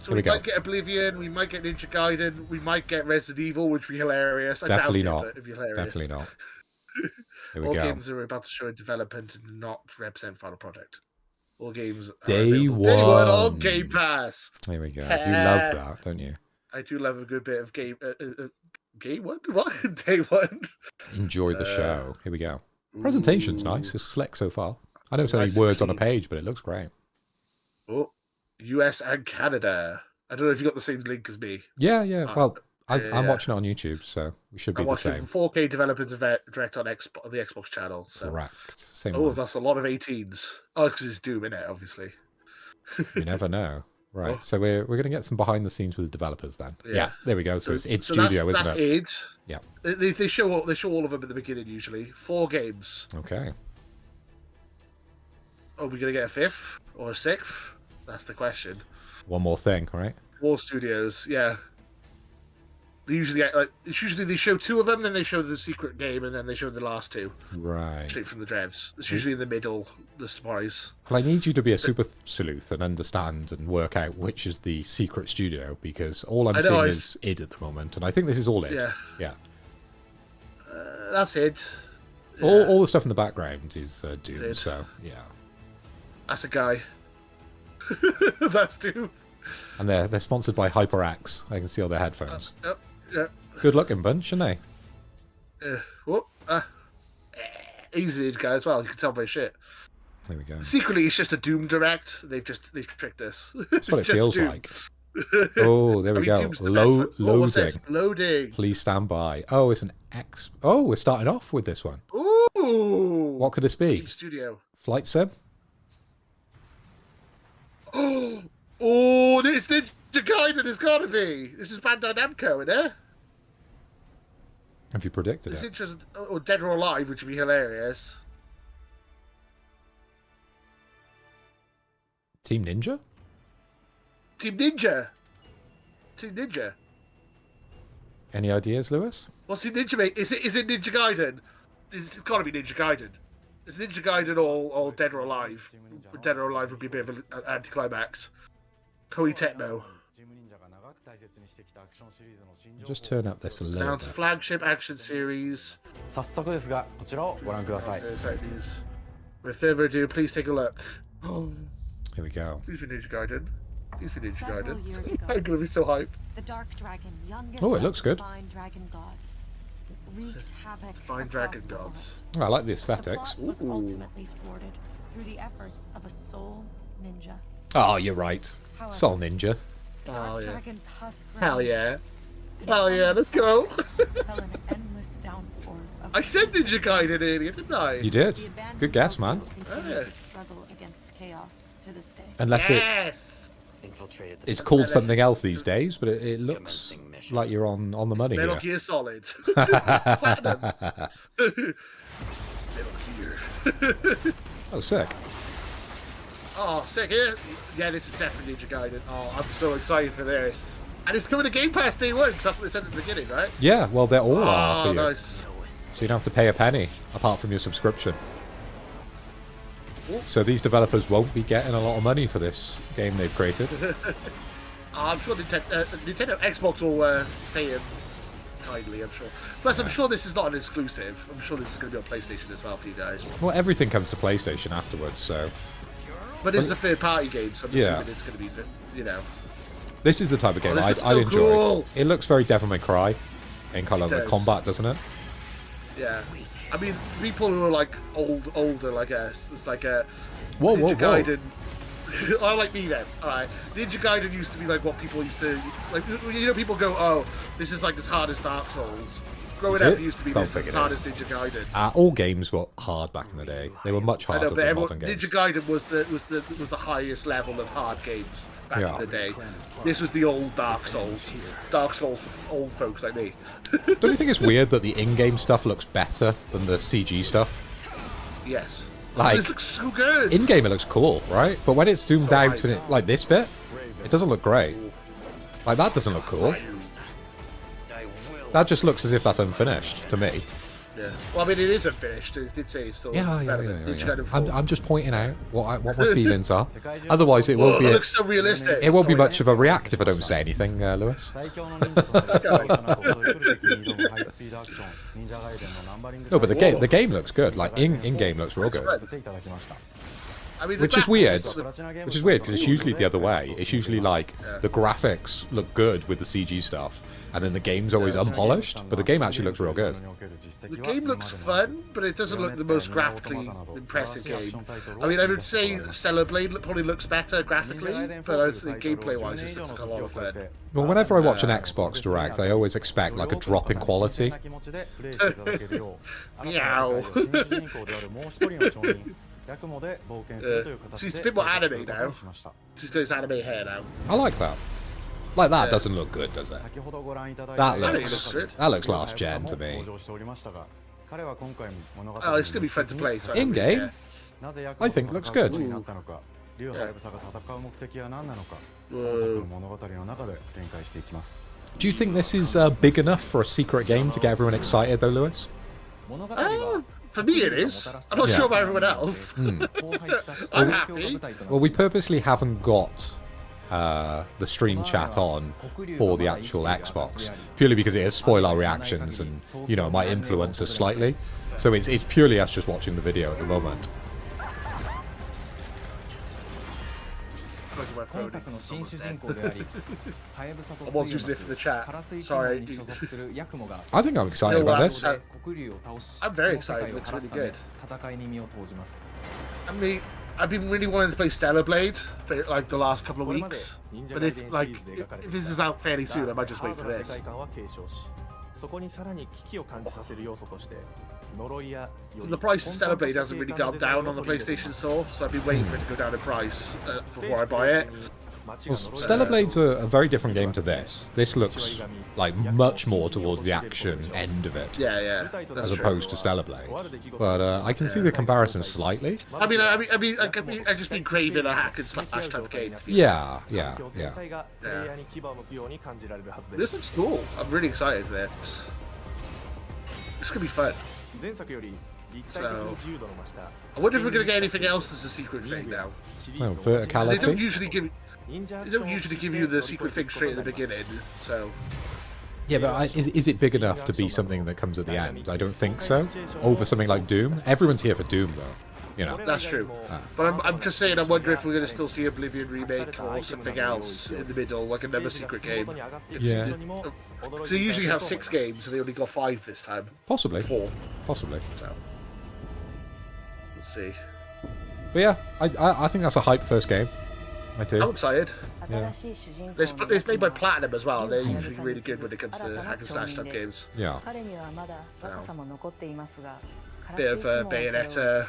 So we might get Oblivion, we might get Ninja Gaiden, we might get Resident Evil, which would be hilarious. Definitely I doubt not. It'd be hilarious. Definitely not. Here we All go. games are about to show in development and not represent final project. All games are Day one on Game Pass. There we go. You love that, don't you? I do love a good bit of game one? What? Day one. Enjoy the show. Here we go. Presentation's nice. It's slick so far. I know it's only Nice words and on a page, but it looks great. Oh, US and Canada. I don't know if you got the same link as me. Yeah. Well, I'm watching it on YouTube, so we should be the same. 4K developers event direct on the Xbox channel. So. Correct. Same Oh, one. that's a lot of 18s. Oh, because it's Doom, innit, obviously. You never know. Right, so we're going to get some behind the scenes with the developers then. Yeah, there we go. So it's id Studio, isn't it? Id. Yeah. They show all of them at the beginning usually. 4 games. Okay. Are we going to get a 5th or a 6th? That's the question. One more thing, right? 4 studios, yeah. Usually they show 2 of them, then they show the secret game, and then they show the last 2. Right. Straight from the devs. It's usually in the middle, the surprise. Well, I need you to be a super sleuth and understand and work out which is the secret studio, because all I'm seeing is id at the moment, and I think this is all id. Yeah. That's it. All the stuff in the background is Doom, so yeah. That's a guy. That's Doom. And they're sponsored by HyperX. I can see all their headphones. Yeah. Good looking bunch, aren't they? Easily guy as well. You can tell by shit. There we go. Secretly, it's just a Doom Direct. They've tricked us. That's what it feels like. Oh, there we go. Loading. Loading. Please stand by. Oh, it's an X. Oh, we're starting off with this one. Ooh. What could this be? Game Studio. Flight Sim? Oh, this Ninja Gaiden has got to be. This is Bandai Namco, isn't it? Have you predicted it's it? Interesting. Or Dead or Alive, which would be hilarious. Team Ninja? Team Ninja. Team Ninja. Any ideas, Lewis? What's Team Ninja, mate? Is it Ninja Gaiden? It's got to be Ninja Gaiden. It's Ninja Gaiden or Dead or Alive. Dead or Alive would be a bit of an anticlimax. Koei Techno. Just turn up this a little Announced bit. flagship action series. 早速ですが、こちらをご覧ください。 With further ado, please take a look. Here we go. Please be Ninja Gaiden. Please be Ninja Several Gaiden. years ago, I'm gonna be so hyped. the Dark Dragon, youngest Oh, it of looks good. the Divine Dragon gods, wreaked havoc Divine across Dragon the gods. Oh, I like the world. The aesthetics. plot was Ooh. ultimately thwarted through the efforts of a soul ninja. Oh, you're right. However, Soul Ninja. the Dark Oh, yeah. Dragon's husk Hell ground yeah. and Hell yeah, let's go. fell in an endless downpour of I said force. Ninja Gaiden earlier, didn't I? You did. The abandoned Good guess, man. world continues its struggle against chaos to this day. Unless Yes! it's called something else these days, but it looks like you're on the money Metal here. Gear Solid. Platinum. Metal Gear. Oh, sick. Oh, sick, yeah, this is definitely Ninja Gaiden. Oh, I'm so excited for this. And it's coming to Game Pass day 1, because that's what they said at the beginning, right? Yeah, well, they're all are for Oh, you. nice. So you don't have to pay a penny, apart from your subscription. So these developers won't be getting a lot of money for this game they've created. I'm sure Nintendo Xbox will pay him kindly, I'm sure. Plus, I'm sure this is not an exclusive. I'm sure this is going to be on PlayStation as well for you guys. Well, everything comes to PlayStation afterwards, so... But it's a third-party game, so I'm Yeah. assuming it's going to be, you know... This is the type of game this I'd looks so enjoy. cool. It looks very Devil May Cry in kind of It the does. combat, doesn't it? Yeah. I mean, people who are like older, I guess. It's like a Whoa, Ninja whoa, whoa. Gaiden. I like me then. Alright. Ninja Gaiden used to be like what people used to like. You know, people go, "Oh, this is like as hard as Dark Souls." Growing Is up, it? it used to be Don't this think as it hard is. as Ninja Gaiden. All games were hard back in the day. They were much I harder know, but than everyone, modern games. Ninja Gaiden was the highest level of hard games back Yeah. in the day. This was the old Dark Souls. Dark Souls for old folks like me. Don't you think it's weird that the in-game stuff looks better than the CG stuff? Yes. Like, this looks so good. in-game it looks cool, right? But when it's zoomed So out right. and it, like this bit, it doesn't look great. Like, that doesn't look cool. That just looks as if that's unfinished, to me. Yeah. Well, I mean, it is unfinished. It did say it's still. I'm just pointing out what my feelings are. Otherwise, it won't be. It looks so realistic. It won't be much of a react if I don't say anything, Lewis. No, but the game looks good. Like in game looks real good. I mean, Which is weird. Which is weird because it's usually the other way. It's usually like the graphics look good with the CG stuff, and then the game's always unpolished. But the game actually looks real good. The game looks fun, but it doesn't look the most graphically impressive game. I mean, I would say Stellar Blade probably looks better graphically, but I think gameplay-wise, it looks like a lot of fun. Well, whenever I watch an Xbox Direct, I always expect like a drop in quality. Meow. She's a bit more anime now. She's got his anime hair now. I like that. Like that doesn't look good, does it? That looks last gen to me. Oh, it's gonna be fun to play. So in game, I think looks good. Do you think this is big enough for a secret game to get everyone excited, though, Lewis? For me, it is. I'm not sure about everyone else. I'm happy. Well, we purposely haven't got the stream chat on for the actual Xbox, purely because it has spoiler reactions and, you know, it might influence us slightly. So it's purely us just watching the video at the moment. I was using it for the chat. Sorry. I think I'm excited about this. I'm very excited. It looks really good. I mean, I've been really wanting to play Stellar Blade for like the last couple of weeks. But if this is out fairly soon, I might just wait for this. The price of Stellar Blade hasn't really gone down on the PlayStation Store, so I've been waiting for it to go down in price before I buy it. Well, Stellar Blade's a very different game to this. This looks like much more towards the action end of it. Yeah, as opposed to Stellar Blade. But I can see the comparison slightly. I just been craving a hack and slash type of game. Yeah. This looks cool. I'm really excited for this. This could be fun. So, I wonder if we're going to get anything else as a secret thing now. Oh, verticality? They don't usually give you the secret thing straight at the beginning, so... Yeah, but is it big enough to be something that comes at the end? I don't think so. Over something like Doom? Everyone's here for Doom, though. You know. That's true. But I'm just saying, I wonder if we're going to still see Oblivion remake or something else in the middle, like another secret game. Yeah. Because they usually have 6 games, and they only got 5 this time. Possibly. 4. Possibly. So, let's see. But yeah, I think that's a hype first game. I do. I'm excited. Yeah. It's made by Platinum as well. They're usually really good when it comes to hack and slash type games. Yeah. Bit of Bayonetta.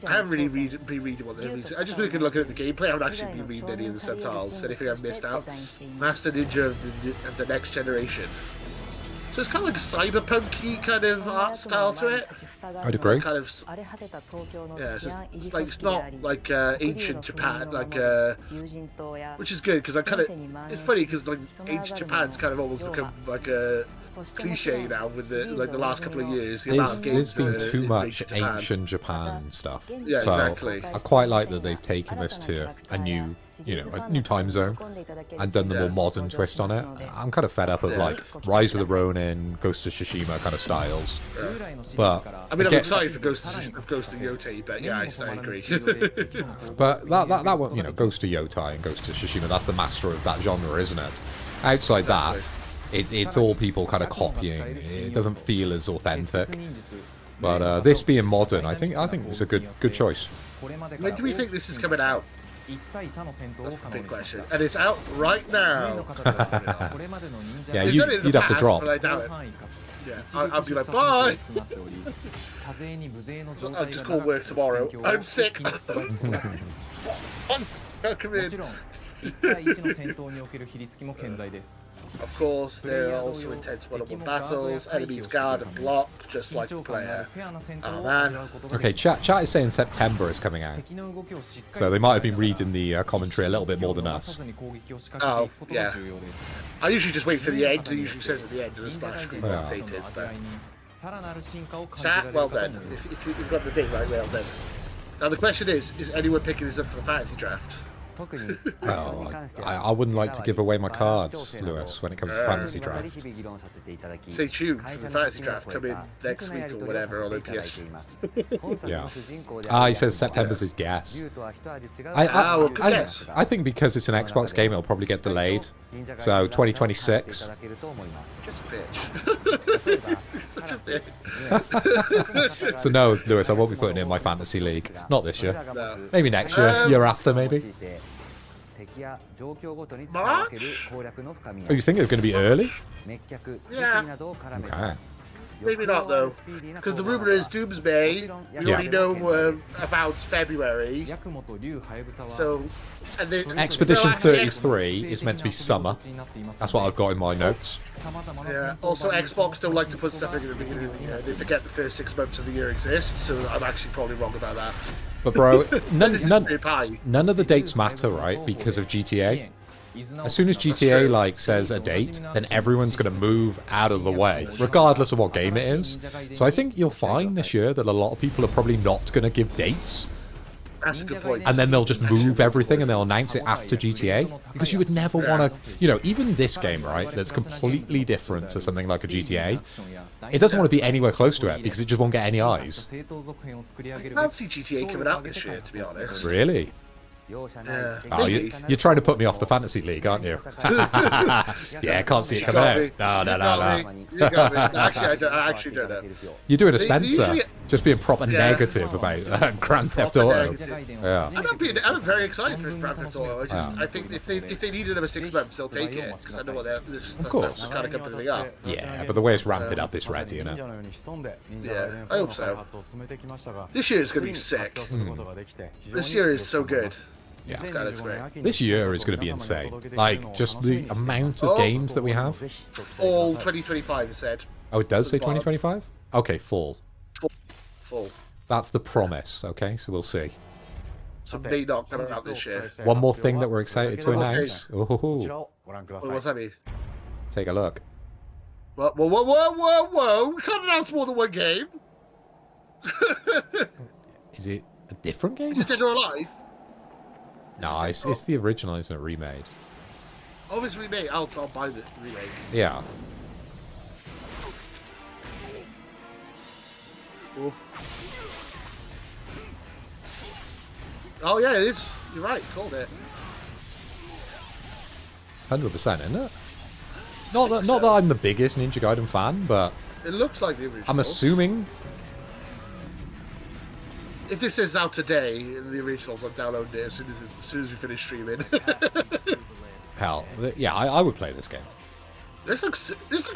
I haven't really been reading what they're reading. I've just been looking at the gameplay. I haven't actually been reading any of the subtitles. Anything I've missed out? Master Ninja of the Next Generation. So it's kind of like a cyberpunk-y kind of art style to it. I'd agree. Kind of, yeah, it's not like ancient Japan, which is good because it's funny because like ancient Japan's kind of almost become like a cliche now with the last couple of years. There's been too much ancient Japan stuff. Yeah, so exactly. I quite like that they've taken this to a new time zone and done the more modern twist on it. I'm kind of fed up of like Rise of the Ronin, Ghost of Tsushima kind of styles. But I mean, I'm excited for Ghost of Yotai, but yeah, I agree. But that one, Ghost of Yotai and Ghost of Tsushima, that's the master of that genre, isn't it? Outside that, it's all people kind of copying. It doesn't feel as authentic. But this being modern, I think it's a good choice. When do we think this is coming out? That's the big question. And it's out right now. Yeah, you'd have to drop. But I doubt it. Yeah, I'll be like, bye! I'll just call work tomorrow. I'm sick. Come in. Of course, there are also intense one-on-one battles. Enemies guard and block, just like the player. Oh man. Okay, chat is saying September is coming out. So they might have been reading the commentary a little bit more than us. Oh, yeah. I usually just wait for the end. It usually says at the end of the splash screen what the update is, but... Chat, well done. If you've got the thing right, well done. Now the question is anyone picking this up for the fantasy draft? Oh, I wouldn't like to give away my cards, Lewis, when it comes to fantasy draft. Stay tuned for the fantasy draft coming next week or whatever on OPS. Yeah. He says September's his guess. I think because it's an Xbox game, it'll probably get delayed. So 2026. Just a bitch. Such a bitch. So no, Lewis, I won't be putting it in my fantasy league. Not this year. No. Maybe next year. Year after, maybe. March? Oh, you think it's going to be early? Yeah. Okay. Maybe not though, because the rumor is Doomsday. We already know about February. So, and Expedition 33 is meant to be summer. That's what I've got in my notes. Yeah. Also, Xbox don't like to put stuff in the beginning of the year. They forget the first 6 months of the year exists. So I'm actually probably wrong about that. But bro, none of the dates matter, right? Because of GTA. As soon as GTA like says a date, then everyone's going to move out of the way, regardless of what game it is. So I think you'll find this year that a lot of people are probably not going to give dates. That's a good point. And then they'll just move everything and they'll announce it after GTA. Because you would never want to, you know, even this game, right, that's completely different to something like a GTA, it doesn't want to be anywhere close to it because it just won't get any eyes. I can't see GTA coming out this year, to be honest. Really? Yeah. Oh, you're trying to put me off the fantasy league, aren't you? Yeah, I can't see it coming out. No. You got me. Actually, I actually don't know. You're doing a Spencer, just being proper negative about Grand Theft Auto. Yeah. I'm very excited for Grand Theft Auto. I think if they need another 6 months, they'll take it because I know what they're just of course. that's kind of company up. Yeah, but the way it's ramping up is ready, you know. Yeah, I hope so. This year is going to be sick. This year is so good. Yeah. This guy looks great. This year is going to be insane. Like, just the amount of games that we have. Fall 2025, it said. Oh, it does say 2025? Okay, fall. Fall. That's the promise, okay? So we'll see. So may not come out this year. One more thing that we're excited to announce. Oh, What's that mean? take a look. Whoa. We can't announce more than one game. Is it a different game? Is it Dead or Alive? No, it's the original, isn't it? Remade. Oh, it's remade. I'll buy the remake. Yeah. Ooh. Oh yeah, it is. You're right. Called it. 100%, isn't it? Not that I'm the biggest Ninja Gaiden fan, but It looks like the original. I'm assuming. If this is out today, the originals, I'm downloading it as soon as we finish streaming. Hell, yeah, I would play this game. This looks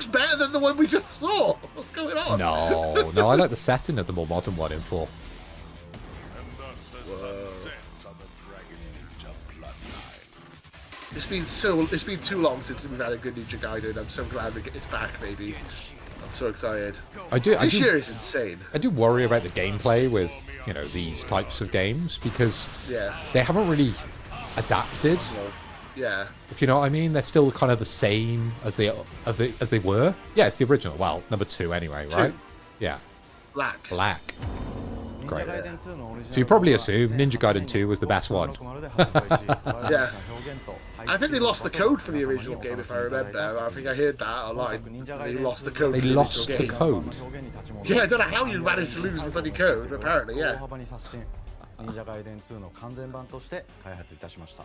better than the one we just saw. What's going on? No, I like the setting of the more modern one in 4. It's been too long since we've had a good Ninja Gaiden. I'm so glad it's back, baby. I'm so excited. This year is insane. I do worry about the gameplay with, you know, these types of games because they haven't really adapted. Yeah. If you know what I mean, they're still kind of the same as they were. Yeah, it's the original. Well, number 2 anyway, right? 2. Yeah. Black. Great. So you probably assume Ninja Gaiden 2 was the best one. Yeah. I think they lost the code for the original game, if I remember. I think I heard that online. They lost the code. They lost the code. Yeah, I don't know how you managed to lose the bloody code, but apparently, yeah.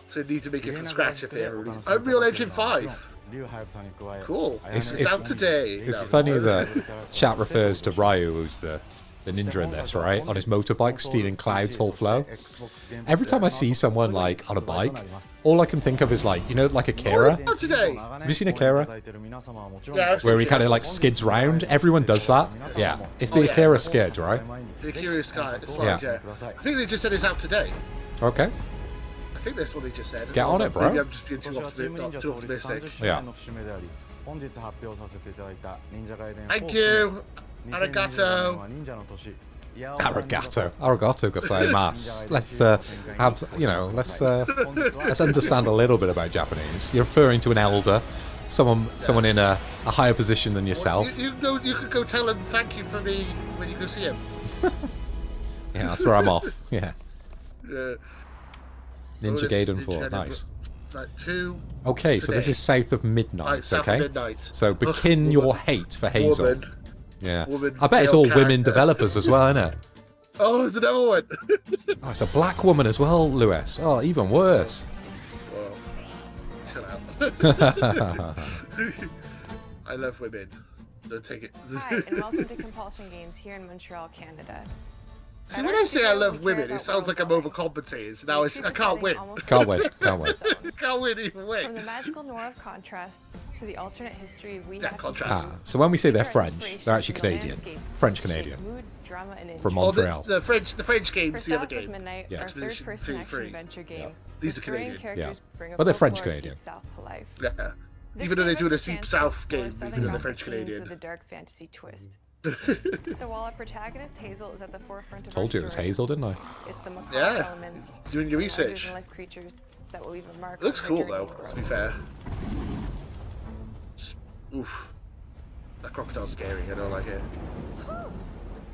So you need to make it from scratch if they ever release. Unreal Engine 5. Cool. It's out today. It's funny that chat refers to Ryu, who's the ninja in this, right? On his motorbike, stealing Cloud's whole flow. Every time I see someone, like, on a bike, all I can think of is, like, you know, like a.a. Have you seen a.a.? Yeah, where he kind of, like, skids round? Everyone does that. Yeah. It's the a.a. skid, right? The a.a. skid. Yeah. I think they just said it's out today. Okay. I think that's what they just said. Get on it, bro. Maybe I'm just being too 今年はチーム忍者創立 optimistic. 30周年の節目であり、本日発表させていただいた忍者ガイデン Thank you. 2027年 Arigato. は忍者の年。 Arigato gozaimasu. Let's have, you know, let's understand a little bit about Japanese. You're referring to an elder, someone in a higher position than yourself. You could go tell him thank you for me when you go see him. Yeah, that's where I'm off. Yeah. Ninja Oh, Gaiden Ninja 4, Gaiden nice. Like 2. Okay, so this today. is south of midnight, Right, south of okay? midnight. So begin your hate for Hazel. Woman. Yeah. Woman, I bet it's male all women character. developers as well, isn't it? Oh, there's another one. Oh, it's a black woman as well, Lewis. Oh, even worse. Whoa. Chill out. I love women. Don't take it. Hi, and welcome to Compulsion Games here in Montreal, Canada. See, when I say I love women, it sounds like I'm overcompensating. So now I can't win. Can't win. Can't win. Can't win either way. From the magical noir of contrast to the alternate history we Yeah, have contrast. Ah, so when we say they're French, they're actually Canadian. French-Canadian. Mood, drama, and From Oh, Montreal. the French game's For the other South of game. Midnight, Yeah. our Expedition third-person Free. action-adventure game. These are the story and Canadian. characters bring a But they're folklore French-Canadian. deep South to life. Yeah. This Even though they game do is a a Deep chance South to explore game, Southern even though they're Gothic French themes Canadian. with a dark fantasy twist. So while our protagonist Hazel is at the forefront of Told our you it was story, Hazel, didn't I? it's the macabre Yeah. elements, Doing your and research. larger-than-life creatures that will leave a mark. It looks on cool her journey though, in the to world. be fair. Just, oof. That crocodile's scary, I don't like it.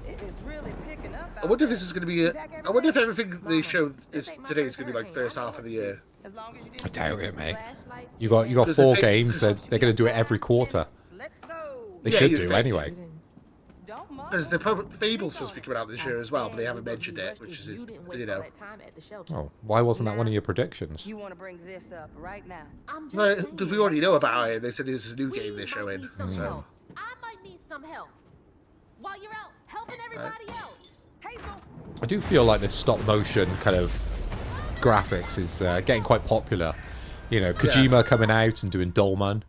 It is really picking up. I wonder if this is going to be I wonder if everything they show today is going to be like first half of the year. As long as you I didn't doubt it, mate. flashlight. You got Does the 4 thing- games. They're going to do it every quarter. Let's go. They Yeah, should you'd do think. anyway. Don't mind. Because the Fable's supposed to be coming out this year as well, but they haven't mentioned it, which is, you know. Oh, why wasn't that one of your predictions? You want to bring this up right now? Because we already know about it. They said this is a new game they're showing. So. I might need some help. While you're out helping everybody else. Hazel. I do feel like this stop motion kind of graphics is getting quite popular. You know, Kojima coming out and doing Dolman.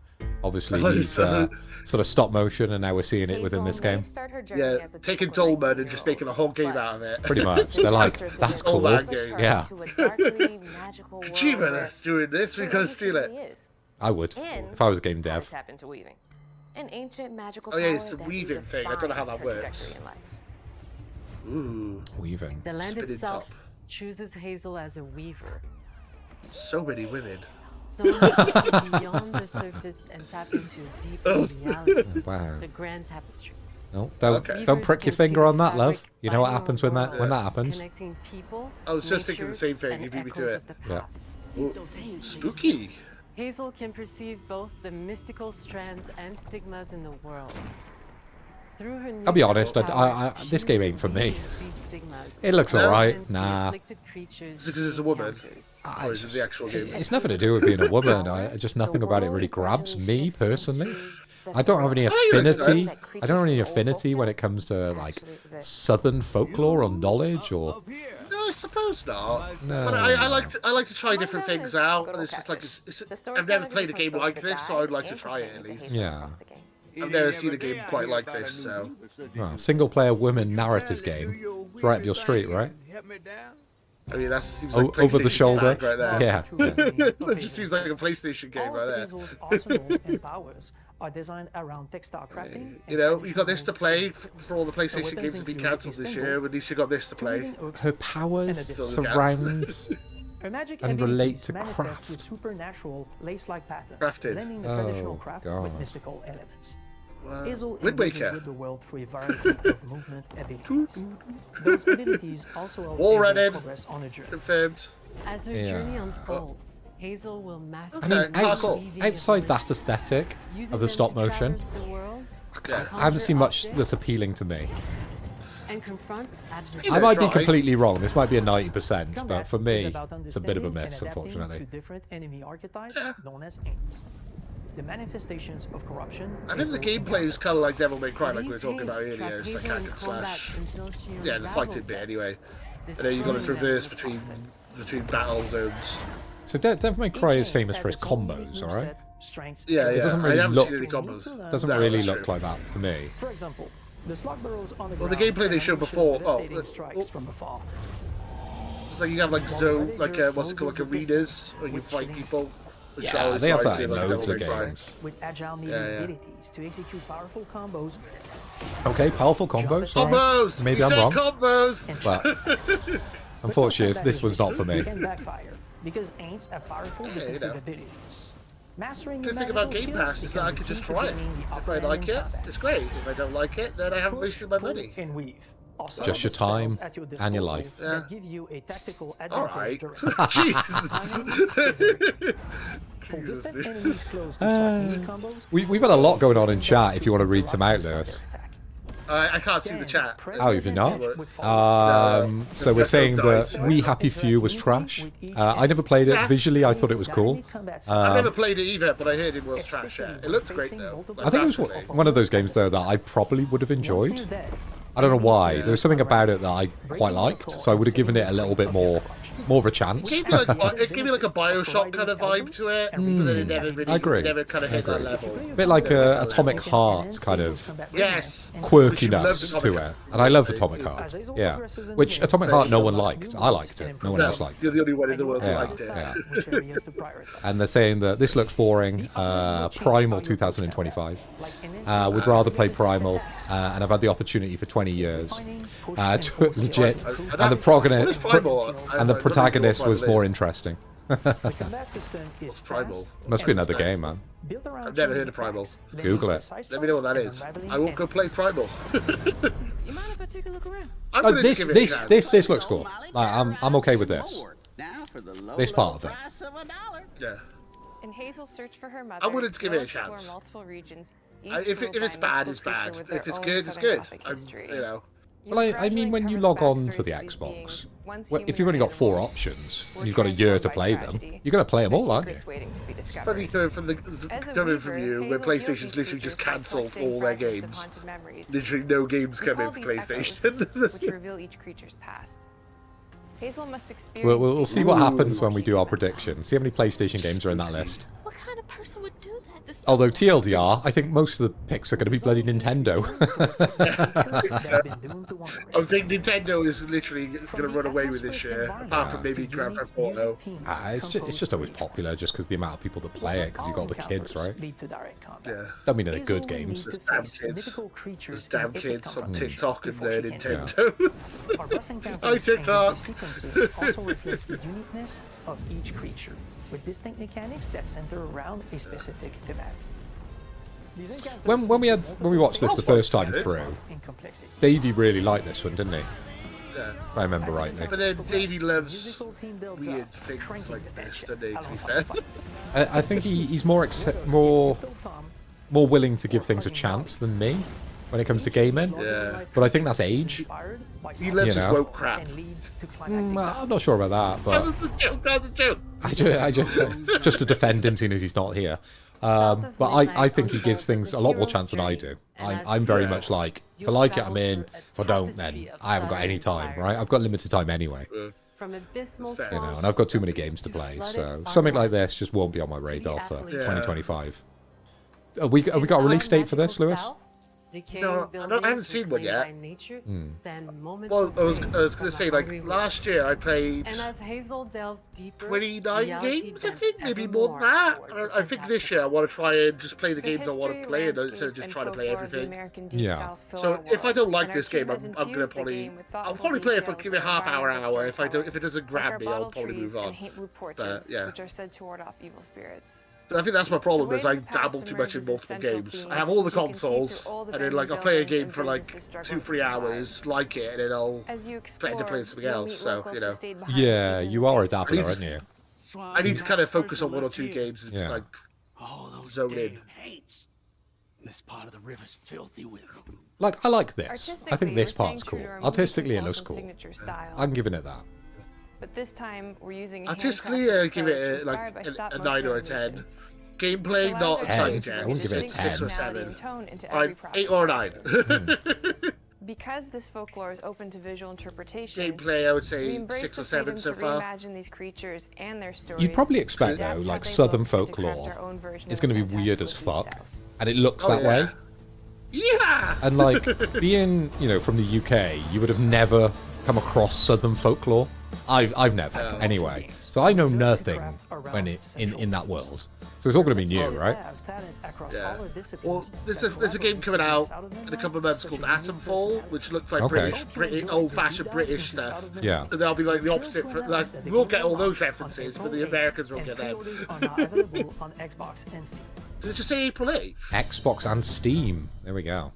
Obviously, he's sort of stop motion, and now we're seeing it within this game. Yeah, taking Dolman and just making a whole game out of it. Pretty much. They're like, that's cool. Yeah. Kojima that's doing this, we gotta steal it. I would, if I was a game dev. Tap into weaving. An ancient magical Oh yeah, power it's the that weaving thing. I don't know how that redefines her works. trajectory in life. Ooh, Weaving. The land spinning itself top. chooses Hazel as a weaver. So many women. Someone who can see beyond the surface and tap into a deeper reality. Wow. The grand tapestry. No, don't Okay. don't prick your Weavers can finger see on the that, love. fabric You know what binding happens when that worlds, happens. Connecting people, I was just thinking the nature, same thing. and You beat me to echoes it. of the Yeah. past. Ooh, spooky. Hazel can perceive both the mystical strands and stigmas in the world. Through her I'll be new honest, power, this game ain't for she me. weaves these stigmas It looks No? alright. against the Nah. afflicted creatures Is it 'cause it's a she woman? encounters. Or is it the actual game? It's nothing to do with being a woman. Just nothing about it really grabs me personally. I don't have any affinity. I don't have any affinity when it comes to like southern folklore or knowledge or. No, I suppose not. No. But I like to try different things out, and it's just like I've never played a game like this, so I'd like to try it at least. Yeah. I've never seen a game quite like this, so. Well, single player women narrative game. It's right up your street, right? I mean, that seems like Over the PlayStation shoulder. tag right there. Yeah. That just seems like a PlayStation game All right of there. Hazel's arsenal and powers are designed around textile crafting. You know, you got this to play for all the PlayStation weapons games to be include cancelled a this spindle, year. At least you got this to play. Her powers And a surround. Her magic and abilities relate to manifest craft. with supernatural lace-like patterns, Crafted. blending the Oh, traditional craft with God. mystical elements. Wow. Hazel Wind engages Waker. with the world through a variety of movement abilities. Those abilities also help All Hazel ready. progress on a journey. Confirmed. As her Yeah. journey unfolds, Hazel will master I mean, Okay, cool. outside that aesthetic of the stop motion, Yeah. I haven't seen much that's appealing to me. And confront You I know, might be try. completely wrong. This might be a 90%, but Combat for is me, about it's a bit of a understanding miss, and adapting unfortunately. to different enemy archetypes known as aints. The manifestations of corruption. I think the Hazel gameplay is kind of like Devil May Cry, like we were These talking about hates earlier. It's like trap hack and Hazel in slash. combat until she Yeah, the fighting unravels bit them, anyway. And then you got to destroying them traverse in the between process. battle zones. So Devil May Cry is Each famous ain't for has its its own combos, unique alright? moveset, strengths, Yeah, and yeah. doesn't I really haven't look- seen any combos. Doesn't No, really that's look true. like that to me. For example, the slug burrows on the Well, the ground gameplay they and showed unleashes before- devastating oh, strikes from afar. It's like you have like zone, like what's it called, like arenas where you fight people. Yeah, they have that in loads of games. With agile melee abilities to execute powerful combos. Okay, powerful combos. All right. Combos. Maybe I'm wrong. Combos. But unfortunately, this was not for me. Can backfire because ain'ts have powerful defensive abilities. Mastering Good thing about Game Pass is that I could just try it. If I like it, it's great. If I don't like it, then I haven't wasted my money. And weave. Also, Just your time and your life. that give you a tactical All advantage right. during Jesus. Pull distant enemies close to start melee combos. We've had a lot going on in chat if you want to read some out, Lewis. I can't see the chat. Oh, you've not? So we're saying that We Happy Few was trash. I never played it. Visually, I thought it was cool. I've never played it either, but I heard it was trash. Yeah. It looked great though. Like, I think it was one of those games though that I probably would have enjoyed. I don't know why. There was something about it that I quite liked, so I would have given it a little bit more of a chance. It gave me like a Bioshock kind of vibe to it, but then it never really, I agree. It never kind of hit that level. A bit like Atomic Heart kind of Yes. quirkiness to it. And I love Atomic Heart. Yeah. Which Atomic Heart no one liked. I liked it. No one else liked it. You're the only one in the world who Yeah, liked it. yeah. And they're saying that this looks boring. Primal 2025. Would rather play Primal, and I've had the opportunity for 20 years. Legit. And the protagonist was more interesting. What's Primal? Must be another game, man. I've never heard of Primal. Google it. Let me know what that is. I won't go play Primal. You mind if I take a look around? I'm Oh, gonna give it a chance. this looks cool. Like, I'm okay with this. This part of it. Yeah. In Hazel's search for her mother, I wouldn't give it a they'll explore chance. multiple regions, If it's bad, it's bad. If it's good, it's good. You know. Well, I mean, when you log on to the Xbox, if you've only got 4 options, and you've got a year to play them, you're going to play them all, aren't you? It's funny coming from you, where PlayStation's literally just cancelled all their games. Literally no games coming for PlayStation. which reveal each creature's past. Hazel must experience. We'll see what happens when we do our predictions. See how many PlayStation games are in that list. What kind of person would do that? Although TLDR, I think most of the picks are going to be bloody Nintendo. I think Nintendo is literally going to run away with this year, apart from maybe Grand Theft Auto. It's just always popular just because the amount of people that play it, because you've got the kids, right? Yeah. Don't mean they're good games. There's damn kids. There's damn kids on TikTok and their Nintendos. Hi TikTok! Also reflects the uniqueness of each creature, with distinct mechanics that center around a specific thematic. When we watched this the first time through, Davey really liked this one, didn't he? Yeah. If I remember rightly. But then Davey loves weird things like this, doesn't he, to be fair? I think he's more willing to give things a chance than me when it comes to gaming. Yeah. But I think that's age. He loves his woke crap. I'm not sure about that, but That's a joke. I just to defend him, seeing as he's not here. But I think he gives things a lot more chance than I do. I'm very much like, if I like it, I'm in. If I don't, then I haven't got any time, right? I've got limited time anyway. From abysmal And I've got too many games to play, so something like this just won't be on my radar for 2025ve. We got a release date for this, Lewis? No, I haven't seen one yet. Well, I was going to say, like, last year I played 29 games, I think, maybe more than that. I think this year I want to try and just play the games I want to play instead of just trying to play everything. Yeah. So if I don't like this game, I'm gonna I'll probably play it for give it half hour. If it doesn't grab me, I'll probably move on. But yeah. Which are said to ward off evil spirits. I think that's my problem, is I dabble too much in multiple games. I have all the consoles, and then like I'll play a game for like 2-3 hours, like it, and then I'll end up playing something else. So you know. Yeah, you are a dabbler, aren't you? I need to kind of focus on 1 or 2 games and like zone in. This part of the river's filthy with them. Like, I like this. I think this part's cool. Artistically, it looks cool. I'm giving it that. But this time we're using artistically, give it a 9 or a 10. Gameplay, not exciting yet. I wouldn't give it a 10. 6 or 7. Alright, 8 or 9. Because this folklore is open to visual interpretation. Gameplay, I would say 6 or 7 so far. Reimagine these creatures and their stories. You'd probably expect though, like Southern folklore, it's going to be weird as fuck, and it looks that way. Yeah. And like being, from the UK, you would have never come across Southern folklore. I've never, anyway. So I know nothing when in that world. So it's all going to be new, right? Yeah. Well, there's a game coming out in a couple of months called Atomfall, which looks like British, old-fashioned British stuff. Yeah. And they'll be like the opposite. Like, we'll get all those references, but the Americans won't get them. Did it just say April 8th? Xbox and Steam. There we go.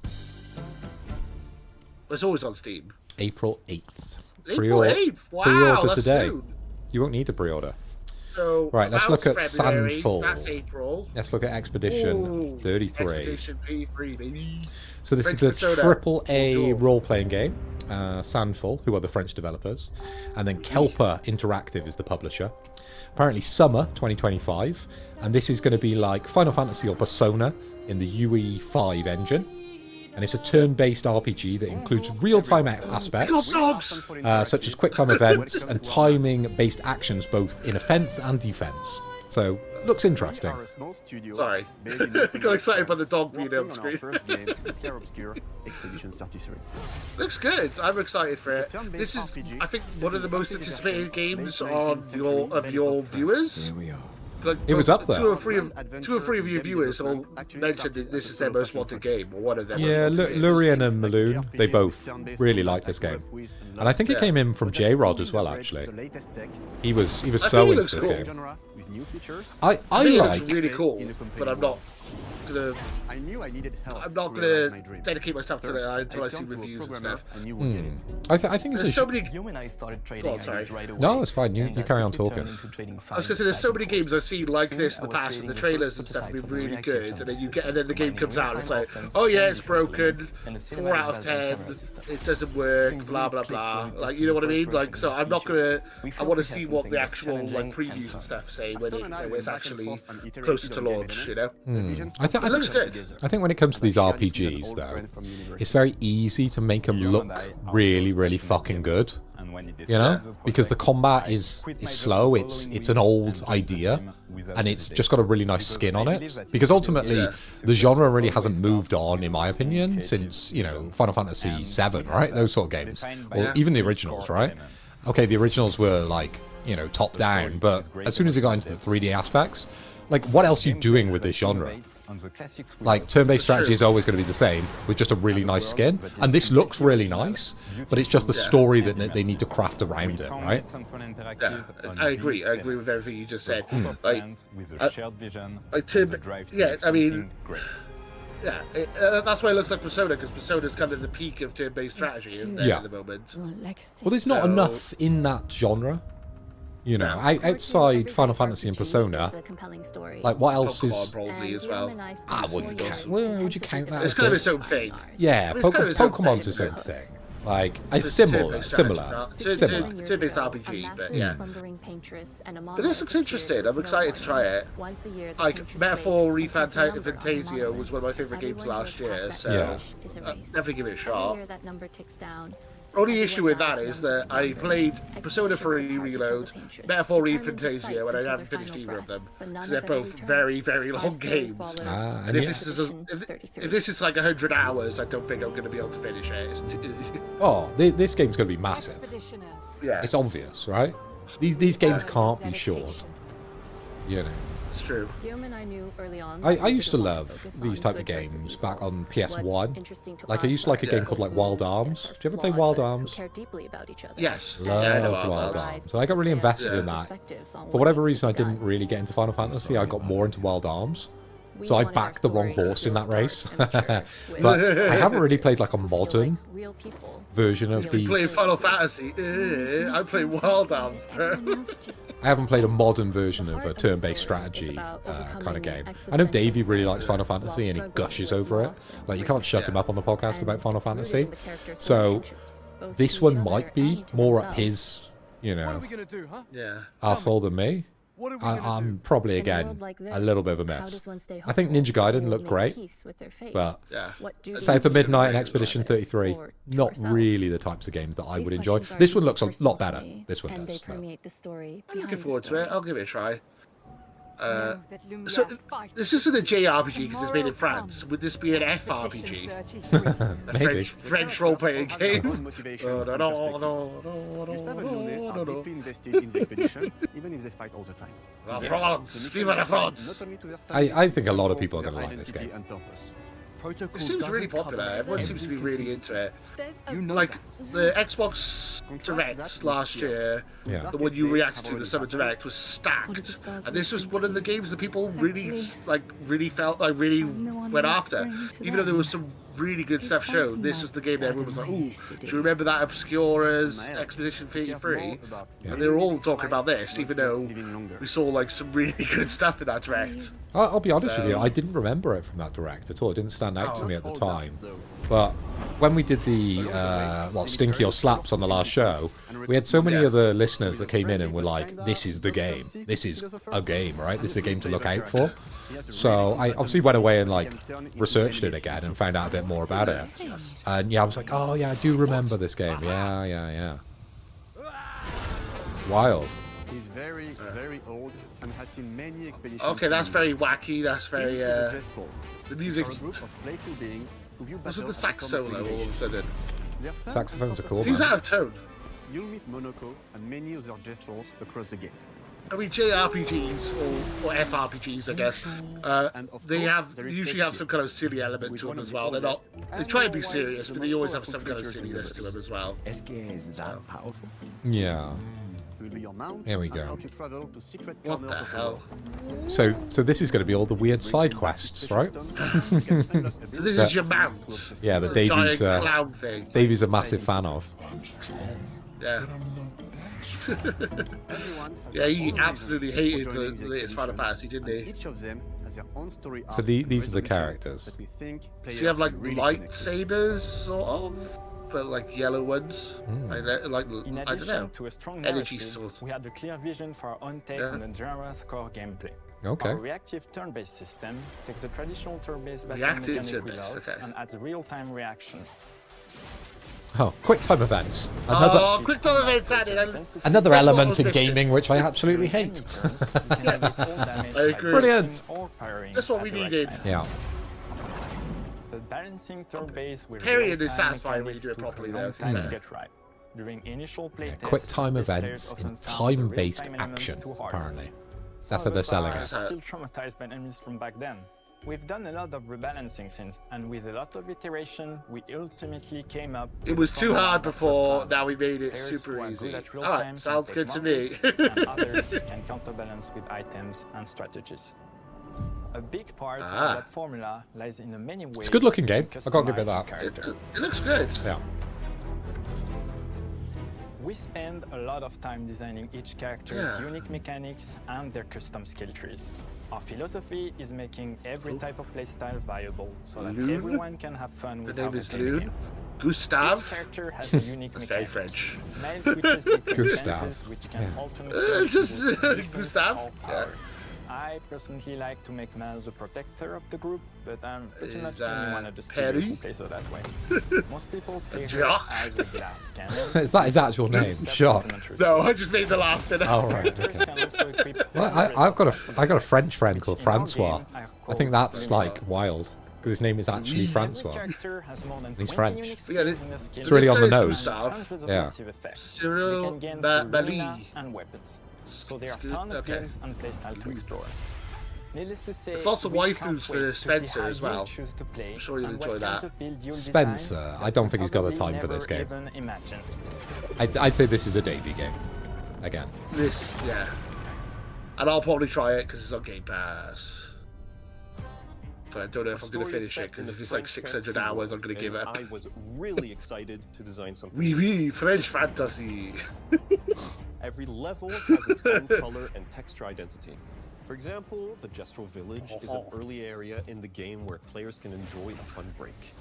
It's always on Steam. April 8th. April 8th? Wow, pre-order that's today. soon. You won't need to pre-order. So, right, let's look at February, Sandfall. That's April. Let's look at Expedition 33. Expedition 33, baby. So this is the AAA role-playing game. Sandfall, who are the French developers. And then Kelper Interactive is the publisher. Apparently summer 2025. And this is going to be like Final Fantasy or Persona in the UE5 engine. And it's a turn-based RPG that includes real-time aspects, such as quick-time events and timing-based actions both in offense and defense. So, looks interesting. Sorry. Got excited by the dog being on screen. Looks good. I'm excited for it. This is, I think, one of the most anticipated games of your viewers. Here we are. Like, it was up there. Two or three of your viewers all mentioned that this is their most wanted game, or one of them. Yeah, Lurian and Maloon, they both really like this game, and I think it came in from J-Rod as well. Actually, he was so into this game. I like. It's really cool, but I'm not gonna. I'm not gonna dedicate myself to that until I see reviews and stuff. I think it's so many. You and I started trading ideas right away. No, it's fine. You carry on talking. I was gonna say there's so many games I've seen like this in the past, and the trailers and stuff have been really good, and then the game comes out, and it's like, oh yeah, it's broken, 4 out of 10, it doesn't work, blah blah blah. Like, you know what I mean? Like, so I'm not gonna. I want to see what the actual like previews and stuff say when it's actually closer to launch. You know? It looks good. I think when it comes to these RPGs, though, it's very easy to make them look really, really fucking good. You know, because the combat is slow. It's an old idea, and it's just got a really nice skin on it. Because ultimately, the genre really hasn't moved on, in my opinion, since Final Fantasy VII, right? Those sort of games, or even the originals, right? Okay, the originals were like top down, but as soon as you got into the 3D aspects. Like, what else are you doing with this genre? Like, turn-based strategy is always going to be the same, with just a really nice skin. And this looks really nice, but it's just the story that they need to craft around it, right? Yeah, I agree. I agree with everything you just said. That's why it looks like Persona, because Persona's kind of the peak of turn-based strategy, isn't it, at the moment? Well, there's not enough in that genre. Outside Final Fantasy and Persona, like what else Pokemon is? Probably as well. I wouldn't count. Where would you count that? It's kind of its own thing. Yeah, Pokemon's its own thing. Like, it's similar. Turn-based RPG, but yeah. But this looks interesting. I'm excited to try it. Like, Metaphor Fantasia was one of my favourite games last year, so definitely give it a shot. Only issue with that is that I played Persona 3 Reload, Metaphor Fantasia, when I haven't finished either of them, because they're both very, very long games. And if this is like 100 hours, I don't think I'm going to be able to finish it. This game's going to be massive. Yeah, it's obvious, right? These games can't be short. It's true. I used to love these type of games back on PS1. Like, I used to like a game called like Wild Arms. Did you ever play Wild Arms? Yes. Loved Wild Arms. So I got really invested in that. For whatever reason, I didn't really get into Final Fantasy. I got more into Wild Arms. So I backed the wrong horse in that race. But I haven't really played like a modern version of these. You play Final Fantasy? I'm playing Wild Arms, bro. I haven't played a modern version of a turn-based strategy kind of game. I know Davey really likes Final Fantasy and he gushes over it. Like, you can't shut him up on the podcast about Final Fantasy. So this one might be more at his, arsehole than me. I'm probably, again, a little bit of a mess. I think Ninja Gaiden looked great, but South of Midnight and Expedition 33, not really the types of games that I would enjoy. This one looks a lot better. This one does. I'm looking forward to it. I'll give it a try. So this isn't a JRPG because it's made in France. Would this be an FRPG? A French role-playing game? France! Vive la France! I think a lot of people are going to like this game. It seems really popular. Everyone seems to be really into it. Like the Xbox Direct last year, the one you reacted to, the Summer Direct, was stacked, and this was one of the games that people really felt like really went after. Even though there was some really good stuff shown, this was the game that everyone was like, "Ooh, do you remember that Obscura's Expedition 33?" And they were all talking about this, even though we saw like some really good stuff in that Direct. I'll be honest with you, I didn't remember it from that Direct at all. It didn't stand out to me at the time. But when we did the Stinky or Slaps on the last show, we had so many other listeners that came in and were like, "This is the game. This is a game, right? This is a game to look out for." So I obviously went away and like researched it again and found out a bit more about it. And yeah, I was like, "Oh yeah, I do remember this game. Yeah. Wild." He's very, very old and has seen many expeditions. Okay, that's very wacky. That's very the music. Was it the sax solo all of a sudden? Saxophones are cool. Seems out of tone. You'll meet Monoko and many other gestuals across the game. I mean, JRPGs or FRPGs, I guess, they usually have some kind of silly element to them as well. They try and be serious, but they always have some kind of silliness to them as well. Yeah. Here we go. What the hell? So this is going to be all the weird side quests, right? So this is your mount. Yeah, the Davies clown thing. Davies a massive fan of. Yeah. Yeah, he absolutely hated the latest Final Fantasy, didn't he? So these are the characters. So you have like lightsabers, sort of, but like yellow ones. I don't know. To a strong energy narrative, source. we had a clear vision for our own take on the genre's core gameplay. Okay. Our reactive turn-based system takes the traditional turn-based battle Reactive mechanic we turn-based, love okay. and adds real-time reaction. Oh, quick time events. Quick time events added. Another element in gaming which I absolutely hate. I agree. Brilliant. That's what we needed. Yeah. But balancing turn-based with Period is real-time satisfying when you mechanics do it took properly, a though, long to be time to fair. get right. During initial playtests, Quick time test players events often in found the time-based real-time elements action, too hard. apparently. Some That's how of they're us selling are it. still traumatized by enemies from back then. We've done a lot of rebalancing since, and with a lot of iteration, we ultimately came up. It was too hard before, now we made it super easy. Alright, sounds good to me. And others can counterbalance with items and strategies. A big part of that formula lies in the many ways. It's a good looking game. I can't give it that. It looks good. Yeah. We spend a lot of time designing each character's unique mechanics and their custom skill trees. Our philosophy is making every type of playstyle viable so that everyone can have fun with how they play the game. Gustav. Each character has a unique That's mechanic. very French. Mail switches between Gustav. senses which can Yeah. alternately Just boost defense Gustav. or power. I personally like to make Mal the protector of the group, but I'm pretty much the only one at the studio Perry? who plays her that way. Most people play her Jock? as a glass cannon. Is that his actual name? Shock. No, I just made the laugh bit. Oh right. Okay. Well, I've got a French friend called Francois. I think that's like wild because his name is actually Francois. He's French. It's really on the nose. Yeah. Cyril Bali. And weapons. So there are tons of games and playstyle to explore. Needless to say, There's lots of waifus for Spencer as well. I'm sure you'll enjoy that. Spencer, I don't think he's got the time for this game. I'd say this is a Davey game. Again. This, yeah. And I'll probably try it because it's on Game Pass. But I don't know if I'm going to finish it because if it's like 600 hours, I'm going to give up. I was really excited to design something. Oui, French fantasy. Every level has its own color and texture identity. For example, the Gestural Village is an early area in the game where players can enjoy a fun break.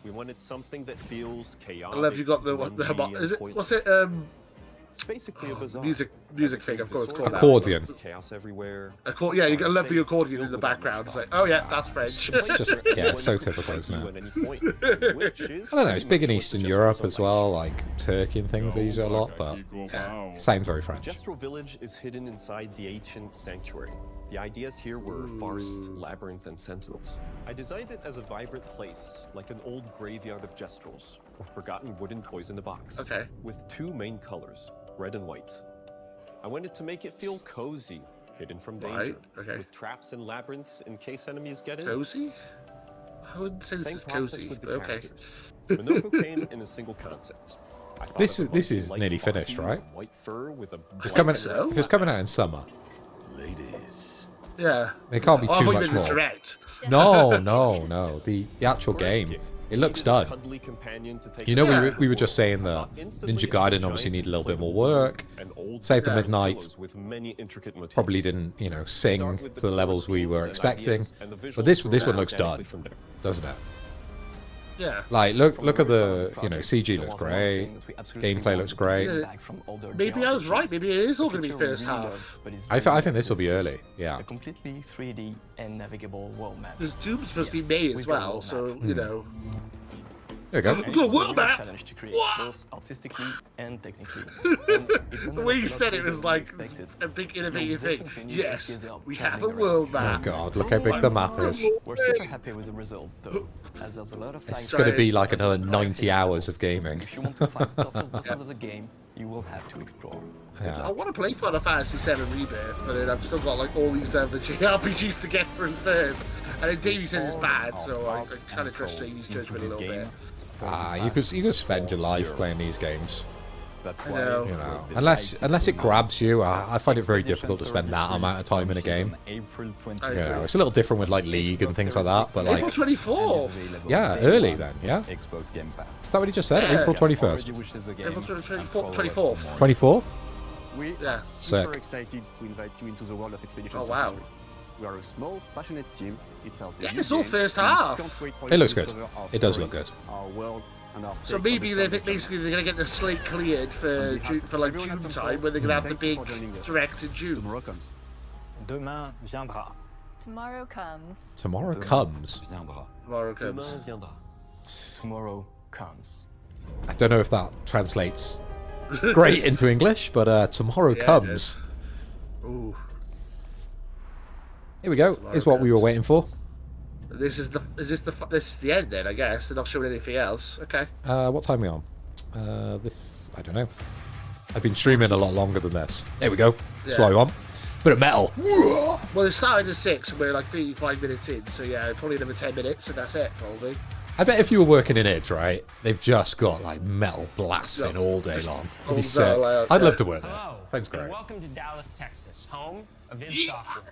We wanted something that feels chaotic. I love you got the grungy, is it, and what's it It's basically a bazaar. Music thing, of course. Accordion. Chaos everywhere. Yeah, you love the accordion in the background. It's like, oh yeah, that's French. It's just, yeah, it's so typical, isn't it? I don't know, it's big in Eastern Europe as well, like Turkey and things, they use it a lot, but yeah, sounds very French. Gestural Village is hidden inside the ancient sanctuary. The ideas here were forest, labyrinth, and sentinels. I designed it as a vibrant place, like an old graveyard of Gestrels, or forgotten wooden toys in a box. Okay. With two main colors, red and white. I wanted to make it feel cozy, hidden from danger, with traps and labyrinths in case enemies get in. Cozy? I wouldn't say this is cozy, with the but okay. characters. Minoko came in a single concept. This is nearly finished, right? White fur with a It's coming, if it's coming out in summer. Ladies. Yeah. There can't be too much more. No. The actual game. It looks done. You know, we were just saying that Ninja Gaiden obviously need a little bit more work. Save the Midnight probably didn't, you know, sing to the levels we were expecting. But this one looks done, doesn't it? Yeah. Like, look at the, you know, CG looks great, gameplay looks great. Maybe I was right. Maybe it is all going to be first half. I think this will be early. Yeah. A completely 3D and navigable world map. Because Doom's supposed to be May as well, so you know. There we go. We've got a world map. Challenge to create both artistically and technically. The way you said it was like a big innovative thing. Yes, we have a world Oh map. god, look how big the map is. We're super happy with the result, though, as there's a lot of It's going to be like another 90 hours of gaming. If you want to fight the toughest bosses of the game, you will have to explore. Yeah. I want to play Final Fantasy VII Rebirth, but then I've still got like all these other JRPGs to get through third. And then Davey said it's bad, so I kind of trust Davey's judgment a little bit. You could spend your life playing these games. That's I why, know. You know, unless it grabs you, I find it very difficult to spend that amount of time in a game. You know, it's a little different with like League and things like that, but like April 24th. yeah, early then, yeah. Xbox Game Pass. Is that what he just said? Yeah. April 21st, April 24th. 24th. We Yeah. are super Sick. excited to invite you into the world of Expedition Oh, wow. 33. We are a small, passionate team. It's our Yeah, debut it's all game. first We half. can't wait for It you looks to good. discover our It does story, look good. Our world and our So take maybe on they the think basically they're gonna get the slate cleared for like June time, when they're gonna have the big direct in June. Tomorrow comes. Demain viendra. Tomorrow comes. Tomorrow comes. Viendra. Tomorrow comes. Demain viendra. Tomorrow comes. I don't know if that translates great into English, but tomorrow Yeah, it comes. Ooh, Here we go. Is what we were waiting for. this is the end then, I guess. They're not showing anything else. Okay. What time are we on? This, I don't know. I've been streaming a lot longer than this. There we go. That's what I want. Bit of metal. Well, it started at 6 and we're like 35 minutes in, so yeah, probably another 10 minutes and that's it, probably. I bet if you were working in it, right, they've just got like metal blasting all day long. It'd be sick. I'd love to work there. Sounds great. Welcome to Dallas, Texas, home of id Software,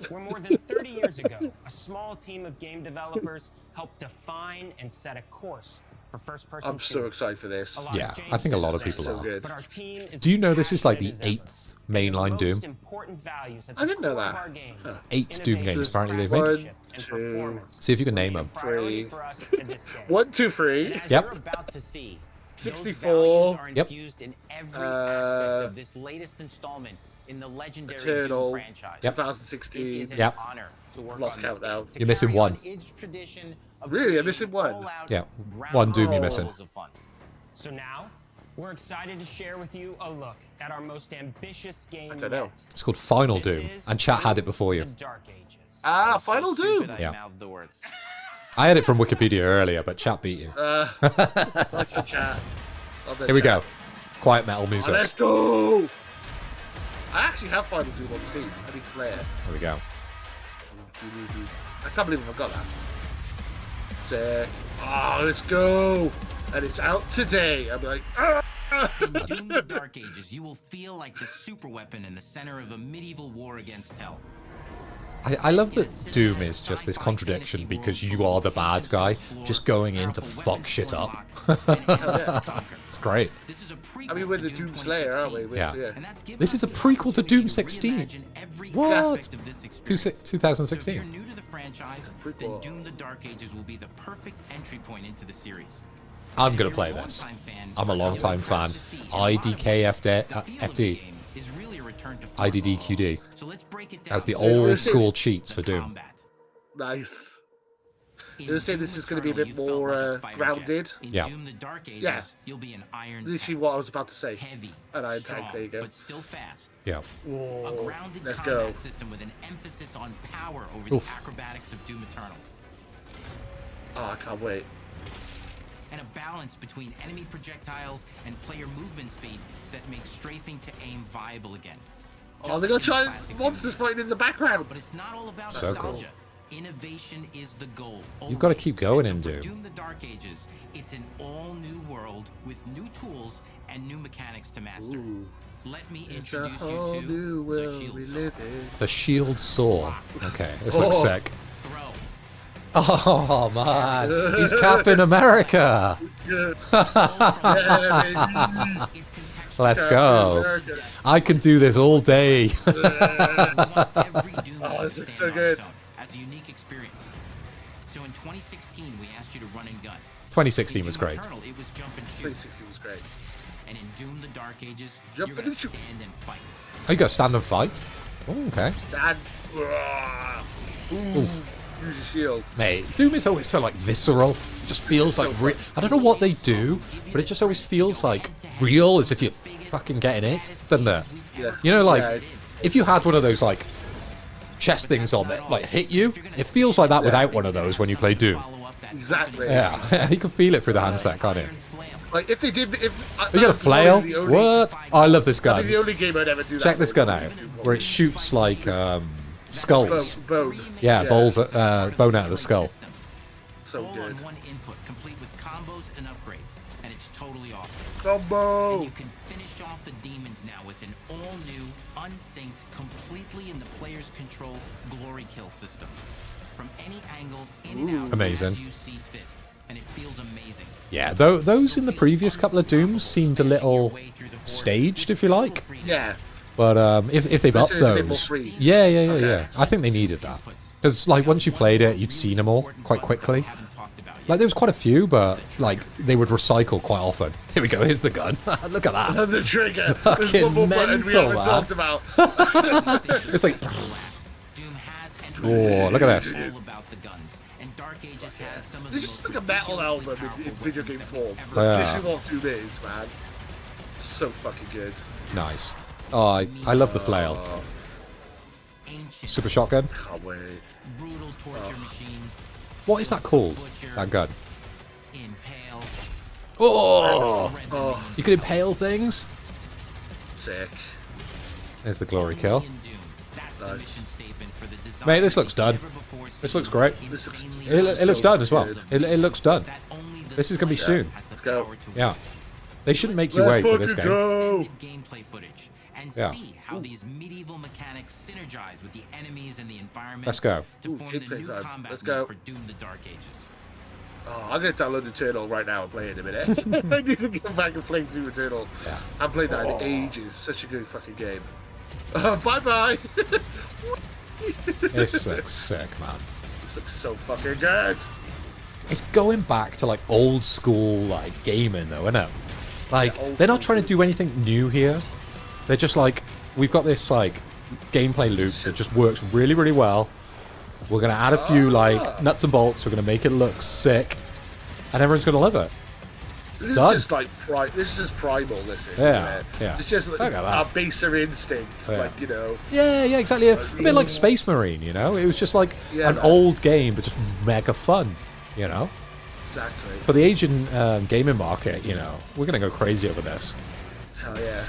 where more than 30 years ago, a small team of game developers helped define and set a course for first-person I'm so excited for this. Yeah, I think a lot of people So are. good. But our team is Do you know this is like the passionate as ever. 8th mainline Doom? Most important values at I the didn't know core of that. our games, Huh. 8 Doom games innovation, apparently they've made. 1, and 2, performance See if you can name will them. be a priority 3. for us to this day. 1, 2, 3. And as Yep. you're about to see, those 64. values are Yep. infused in every aspect of this latest installment in the legendary Eternal. Doom franchise. Yep. It 2016. is an Yep. honor to work I've lost on this count now. game, to You're missing carry one. on its tradition of Really? I'm creating missing one? all-out, Yeah, one Doom you're groundbreaking missing. levels of fun. So now, we're excited to share with you a look at our most ambitious game I don't know. yet. It's called Final This Doom, is and chat had it before The you. Dark Ages. Ah, Final Doom. Yeah. Mouthed the words. I had it from Wikipedia earlier, but chat beat you. Nice chat. Here we go. Quiet metal Oh, music. let's go. I actually have Final Doom on Steam. I need to play it. Here we go. I can't believe I forgot that. Sick. Oh, let's go. And it's out today. I'm like, In Doom the Dark Ages, you will feel like the superweapon in the center of a medieval war against hell. I love that Doom is just this contradiction because you are the bad guy, just going in to fuck shit up. It's great. I mean, we're the Doom Slayer, aren't we? Yeah. This is a prequel to Doom 16. What? 2016. If you're new to the franchise, then Doom the Dark Ages will be the perfect entry point into the series. I'm gonna play this. I'm a long-time fan. IDKFD, IDDQD. As the old school cheats for Doom. Nice. You're saying this is going to be a bit more grounded? Yeah. Yeah. Literally what I was about to say. An iron tank, there you go. Yeah. Whoa. Let's go. System with an emphasis on power over the acrobatics of Doom Eternal. Oh, I can't wait. And a balance between enemy projectiles and player movement speed that makes strafing to aim viable again. Oh, they're going to try monsters fighting in the background. But it's not all about so nostalgia. Cool. Innovation is the goal. You've got to keep going in Doom. Doom the Dark Ages, it's an all-new world with new tools and new mechanics to master. Ooh. Let me It's introduce a whole you new to world the Shield we Saw. live in. The shield saw. Okay, this looks sick. Throw. Oh man, he's Captain America. Let's go. I can do this all day. Oh, this is so good. As a unique experience. So in 2016, we asked you to run and gun. 2016 was great. Eternal, it was jump and shoot. 2016 was great. And in Doom the Dark Ages, Jump you're and gonna shoot. stand and fight. Oh, you got to stand and fight? Oh, okay. Dad. Use your shield. Mate, Doom is always so, like, visceral. It just feels like I don't know what they do, but it just always feels, like, real, as if you're fucking getting it, doesn't it? Yeah. You know, like, if you had one of those, like, chest things on that, like, hit you, it feels like that without one of those when you play Doom. Exactly. Yeah, you can feel it through the handset, can't you? Like, if they did... you got a flail? What? Oh, I love this That'd gun. be the only game I'd ever do that. Check this gun out, where it shoots, like, skulls. Bone. Yeah, bone out of the skull. So good. One input, complete with combos and upgrades, and it's totally awesome. Combo. And you can finish off the demons now with an all-new, unsynced, completely in the player's control glory kill system. From any angle, in and out, Amazing. as you see fit, and it feels amazing. Yeah, those in the previous couple of Dooms seemed a little staged, if you like. Yeah. But if they've This upped is a bit more those, free. yeah. I think they needed that because like once you played it, you'd seen them all quite quickly. Like there was quite a few, but like they would recycle quite often. Here we go. Here's the gun. Look at that. The trigger. Fucking There's one more button we mental, haven't man. talked about. It's like, oh, look at this. This is like a metal album in video game form. That's Yeah. literally what Doom is, man. So fucking good. Nice. Oh, I love the flail. Super shotgun. Can't wait. Brutal torture machines. What is that called? That gun. Impale. Oh, you can impale things. Sick. There's the glory kill. Nice. Mate, this looks done. This looks great. This looks It looks so done as well. good. It looks done. This is gonna be soon. Let's go. Yeah. They shouldn't make you wait for this game. Go. Gameplay footage and Yeah. see how these medieval mechanics synergize with the enemies and the environment. Let's go. To form the new combat Let's mode go. for Doom the Dark Ages. Oh, I'm going to download Eternal right now and play it in a minute. I need to go back and play through Eternal. Yeah. I've played that in ages. Such a good fucking game. Bye-bye. This looks sick, man. This looks so fucking good. It's going back to like old school like gaming though, isn't it? Like they're not trying to do anything new here. They're just like, we've got this like gameplay loop that just works really, really well. We're gonna add a few like nuts and bolts. We're gonna make it look sick, and everyone's gonna love it. This Done. is just like this is just primal. This is. Yeah, isn't it? yeah. It's just like Look at our that. baser instinct, Yeah. like you know. Yeah, exactly. A bit like Space Marine, you know? It was just like Yeah, an man. old game, but just mega fun, you know? Exactly. For the Asian gaming market, you know, we're gonna go crazy over this. Hell yeah.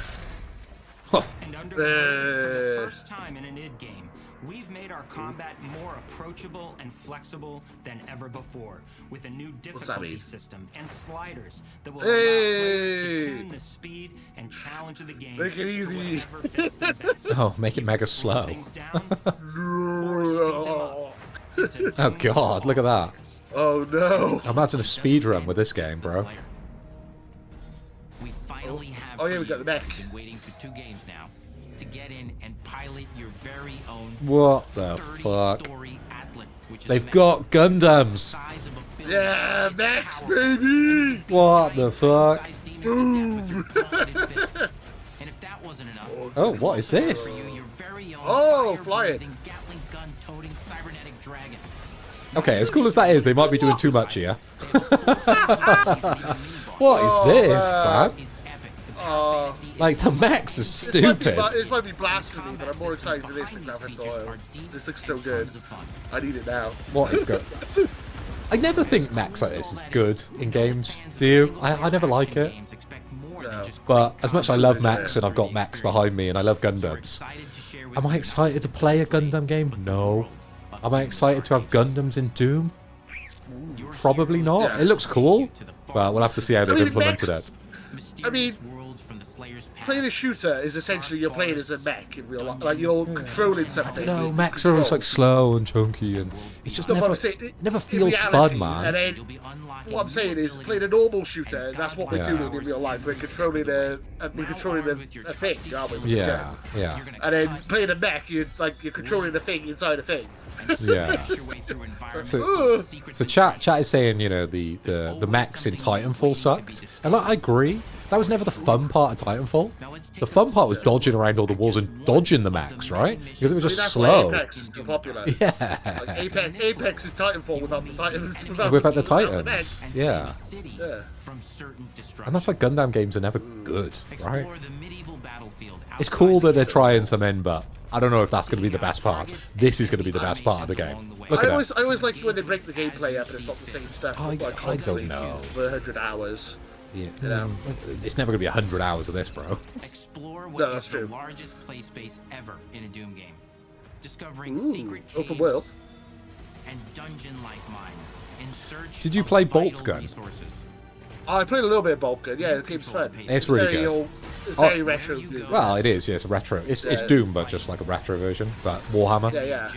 And under for the first time in an id game, we've made our combat more approachable and flexible than ever before, with a new that difficulty mean? system and sliders that will allow players to Hey! tune the speed and challenge of the game Make it to easy. whatever fits them best. Oh, make it mega slow. Things down, or speed them up. It's a Oh Doom god, look at that. Oh no. I'm having a speed run with this game, bro. We finally have Oh, yeah, for we got you. the mech. Been waiting for 2 games now. to get in and pilot your very own What the fuck? 30-story Atlas, which is They've got Gundams. Yeah, Max, baby! What the fuck? Boom! And if that wasn't enough, Oh, what is this? Oh, flying. Gatling gun-toting cybernetic dragon. Okay, as cool as that is, they might be doing too much here. What is this, man? Like, the mechs are stupid. This might be blasphemy, but I'm more excited for this than Grand Theft Auto. This looks so good. I need it now. What is good? I never think mechs like this is good in games. Do you? I never like it. No. But as much as I love mechs and I've got mechs behind me and I love Gundams, am I excited to play a Gundam game? No. Am I excited to have Gundams in Doom? Probably not. Yeah. It looks cool, but we'll have to see how they've implemented it. I mean, playing a shooter is essentially you're playing as a mech in real life. Like, you're controlling something. No, mechs are always like slow and chunky, and it's just never feels reality, fun, man. And then, what I'm saying is, playing a normal shooter, and that's what we're doing in real life. We're controlling a thing, aren't we? Yeah, yeah. And then playing a mech, you're controlling a thing inside a thing. Yeah. So chat is saying, you know, the mechs in Titanfall sucked, and like, I agree. That was never the fun part of Titanfall. The fun part was dodging around all the walls and dodging the mechs, right? Because it was just slow. Apex is too popular. Yeah. Like Apex is Titanfall without the Titans. Without the Titans. Yeah. Yeah. And that's why Gundam games are never good, right? It's cool that they're trying some in, but I don't know if that's going to be the best part. This is going to be the best part of the game. Look at that. I always like when they break the gameplay up and it's not the same stuff. I don't know. For 100 hours. Yeah. You know? It's never going to be 100 hours of this, bro. Explore what is the largest play space ever in a Doom game. Discovering secret caves open world. And dungeon-like mines in search Did you play of vital Bolt Gun? resources. I played a little bit of Bolt Gun. Yeah, the game's fun. It's really good. It's very retro. Doom. Well, it is. Yeah, it's a retro. It's Doom, but just like a retro version. But Warhammer. Yeah.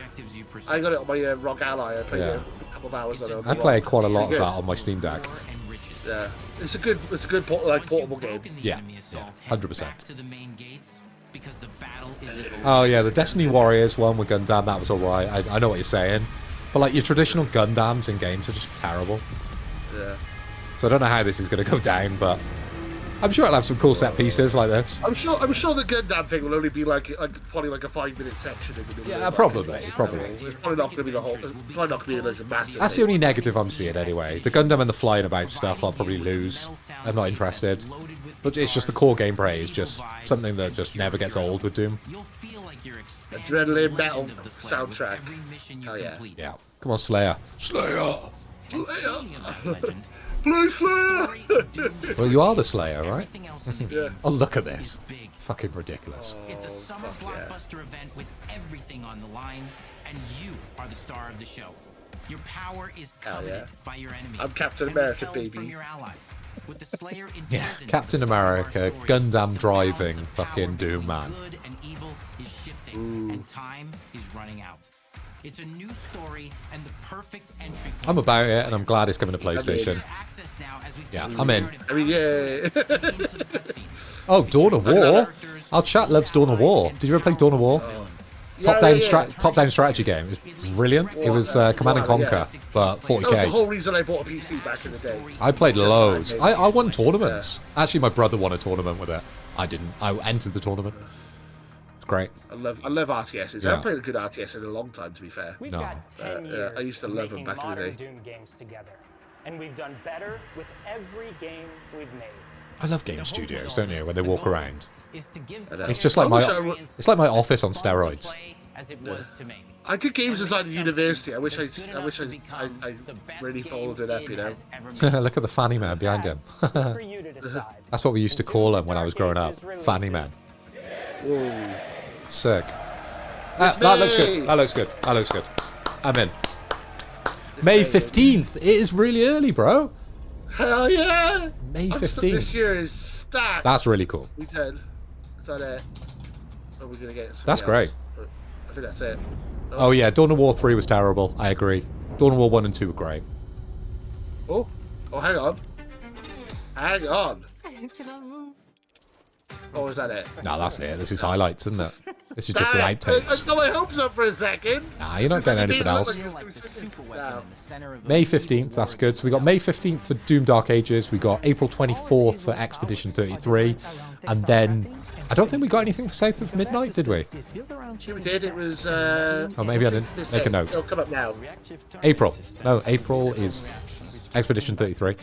I got it on my ROG Ally. I played a couple of hours on it. I play quite a lot of that on my Steam Deck. Yeah, it's a good portable game. Yeah, 100%. Oh yeah, the Destiny Warriors one with Gundam, that was alright. I know what you're saying, but like your traditional Gundams in games are just terrible. Yeah. So I don't know how this is going to go down, but I'm sure it'll have some cool set pieces like this. I'm sure the Gundam thing will only be probably like a 5-minute section in the middle. Yeah, probably. It's probably not going to be the whole. It's probably not going to be like a massive. That's the only negative I'm seeing anyway. The Gundam and the flying about stuff I'll probably lose. I'm not interested. But it's just the core gameplay is just something that just never gets old with Doom. Adrenaline metal soundtrack. Oh yeah. Yeah. Come on, Slayer. Slayer. Blue Slayer! Well, you are the Slayer, right? Yeah. Oh, look at this. Fucking ridiculous. It's a summer blockbuster event with everything on the line, and you are the star of the show. Your power is coveted by your enemies. I'm Captain America, and baby. From your allies. With the Slayer in Yeah, prison, Captain America, Gundam driving, fucking Doom, man. good and evil is shifting, and time is running out. It's a new story and the perfect entry point. I'm about it, and I'm glad it's coming to PlayStation. Yeah, I'm in. I mean, yeah. Oh, Dawn of War. Our chat loves Dawn of War. Did you ever play Dawn of War? Top-down strategy game. It was brilliant. It was Command and Conquer, but 40k. That was the whole reason I bought a PC back in the day. I played loads. I won tournaments. Actually, my brother won a tournament with it. I didn't. I entered the tournament. It's great. I love RTSs. I haven't played a good RTS in a long time, to be fair. We've got 10 years I used to love them making back in the modern day. Doom games together, and we've done better with every game we've made. I love game studios, don't you? When they walk around. It's It's just like my office on steroids. I did games design at university. I wish I really followed it up, you know. Look at the fanny man behind him. That's what we used to call him when I was growing up. Fanny man. Whoa. Sick. That looks good. That looks good. That looks good. I'm in. May 15th. It is really early, bro. Hell yeah! May 15th. This year is stacked. That's really cool. We did. Is that it? Or are we gonna get That's great. I think that's it. Oh yeah, Dawn of War 3 was terrible. I agree. Dawn of War 1 and 2 were great. Oh, hang on. Hang on. I cannot move. Or is that it? No, that's it. This is highlights, isn't it? This is just the outtakes. I got my hopes up for a second. Nah, you're not getting anything else. May 15th, that's good. So we got May 15th for Doom Dark Ages. We got April 24th for Expedition 33. And then, I don't think we got anything for South of Midnight, did we? Yeah, we did. It was... oh, maybe I didn't. Make a note. It'll come up now. April. No, April is Expedition 33.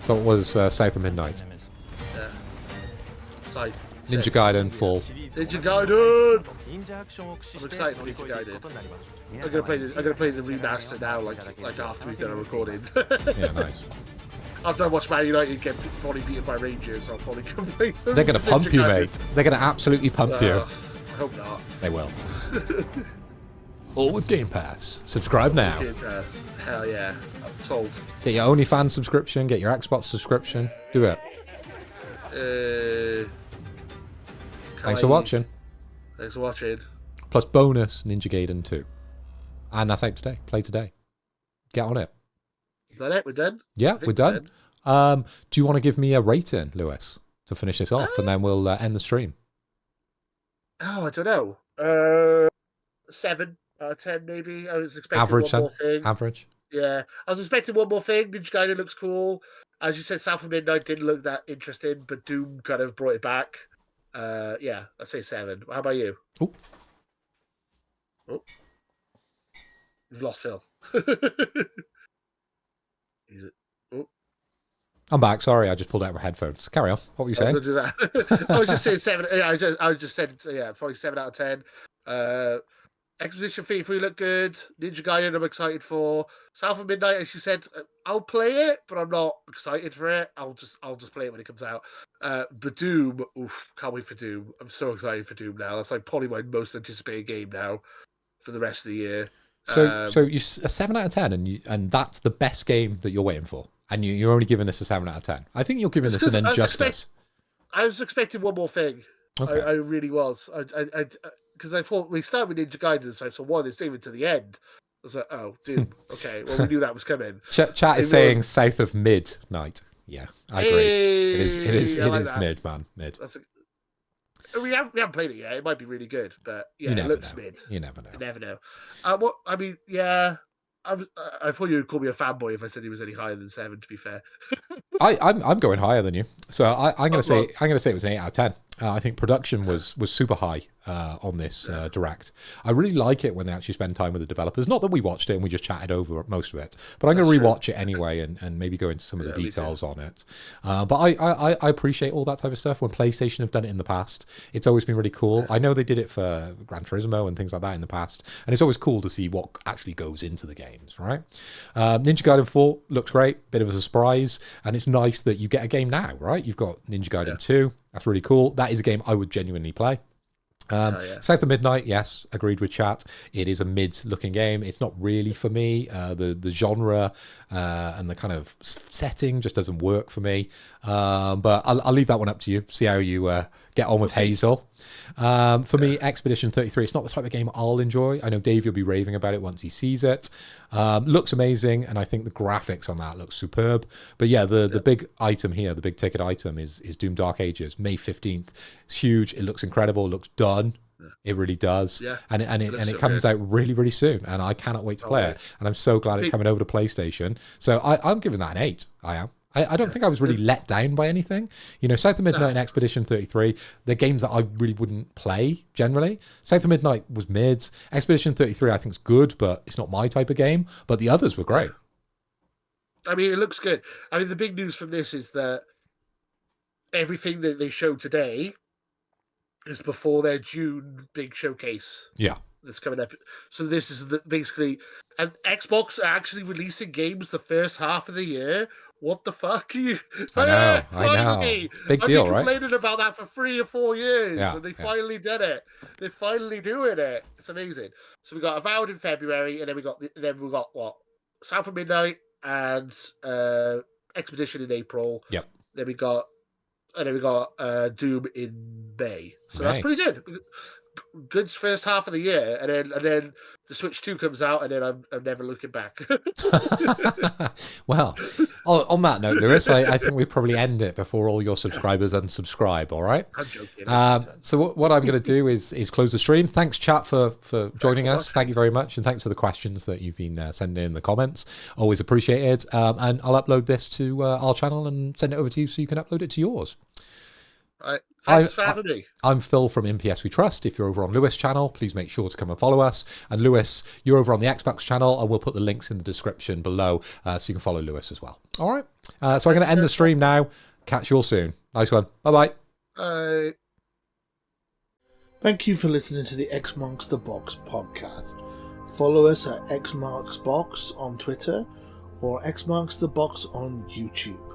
So it was South of Midnight. Yeah. Side. Ninja Gaiden Fall. Ninja Gaiden! I'm excited for Ninja Gaiden. I'm gonna play the remaster now, like after we've done a recording. Yeah, nice. After I watch Man United get probably beaten by Rangers, I'll probably come play some. They're gonna pump you, mate. They're gonna absolutely pump you. I hope not. They will. All with Game Pass. Subscribe now. Game Pass. Hell yeah. I'm sold. Get your OnlyFans subscription. Get your Xbox subscription. Do it. Thanks for watching. Thanks for watching. Plus bonus Ninja Gaiden 2. And that's out today. Play today. Get on it. Is that it? We're done? Yeah, we're done. Do you want to give me a rating, Lewis, to finish this off? And then we'll end the stream. Oh, I don't know. 7 out of 10, maybe. I was expecting Average, one more thing. Average. Yeah. I was expecting one more thing. Ninja Gaiden looks cool. As you said, South of Midnight didn't look that interesting, but Doom kind of brought it back. Yeah, I'd say 7. How about you? Oh. You've lost Phil. Is it? Oh. I'm back. Sorry, I just pulled out my headphones. Carry on. What were you saying? I was gonna do that. I was just saying 7. Yeah, I just said probably 7 out of 10. Exposition 33 looked good. Ninja Gaiden I'm excited for. South of Midnight, as you said, I'll play it, but I'm not excited for it. I'll just play it when it comes out. But Doom, oof, can't wait for Doom. I'm so excited for Doom now. That's like probably my most anticipated game now for the rest of the year. So you a 7 out of 10, and that's the best game that you're waiting for, and you're only giving this a 7 out of 10. I think you're giving this an injustice. I was expecting one more thing. Okay. I really was. Because I thought we started with Ninja Gaiden, so why they save it to the end? I was like, oh, Doom. Okay, well we knew that was coming. Chat is saying South of Midnight. Yeah, I agree. It is mid, man. Mid. We haven't played it yet. It might be really good, but yeah, it looks mid. You never know. You never know. Yeah. I thought you would call me a fanboy if I said he was any higher than 7. To be fair, I'm going higher than you. So I'm going to say it was an 8 out of 10. I think production was super high on this direct. I really like it when they actually spend time with the developers. Not that we watched it and we just chatted over most of it, but I'm going to rewatch it anyway and maybe go into some of the details on it. But I appreciate all that type of stuff. When PlayStation have done it in the past, it's always been really cool. I know they did it for Gran Turismo and things like that in the past, and it's always cool to see what actually goes into the games, right? Ninja Gaiden 4 looks great, bit of a surprise, and it's nice that you get a game now, right? You've got Ninja Gaiden 2. That's really cool. That is a game I would genuinely play. South of Midnight, yes, agreed with chat. It is a mid-looking game. It's not really for me. The genre and the kind of setting just doesn't work for me. But I'll leave that one up to you. See how you get on with Hazel. For me, Expedition 33, it's not the type of game I'll enjoy. I know Dave will be raving about it once he sees it. Looks amazing, and I think the graphics on that looks superb. But yeah, the big item here, the big ticket item is Doom Dark Ages, May 15th. It's huge. It looks incredible. It looks done. It really does. Yeah. And it comes out really, really soon, and I cannot wait to play it. And I'm so glad it's coming over to PlayStation. So I'm giving that an 8. I am. I don't think I was really let down by anything. You know, South of Midnight and Expedition 33, they're games that I really wouldn't play generally. South of Midnight was mid. Expedition 33 I think is good, but it's not my type of game. But the others were great. I mean, it looks good. I mean, the big news from this is that everything that they showed today is before their June big showcase. Yeah. That's coming up. So this is basically... And Xbox are actually releasing games the first half of the year. What the fuck? I know. Big deal, right? I've been complaining about that for 3 or 4 years, and they finally did it. They're finally doing it. It's amazing. So we got Avowed in February, and then we got what? South of Midnight and Expedition in April. Yep. Then we got Doom in May. So that's pretty good. good first half of the year, and then the Switch 2 comes out, and then I'm never looking back. Well, on that note, Lewis, I think we probably end it before all your subscribers unsubscribe, all right? I'm joking. So what I'm going to do is close the stream. Thanks, chat, for joining us. Thank you very much, and thanks for the questions that you've been sending in the comments. Always appreciated. And I'll upload this to our channel and send it over to you so you can upload it to yours. All right. Thanks for having me. I'm Phil from MPS We Trust. If you're over on Lewis' channel, please make sure to come and follow us. And Lewis, you're over on the Xbox channel, and we'll put the links in the description below so you can follow Lewis as well. All right. So I'm going to end the stream now. Catch you all soon. Nice one. Bye-bye. Bye. Thank you for listening to the X Marks the Box podcast. Follow us at xmarksbox on Twitter or X Marks the Box on YouTube.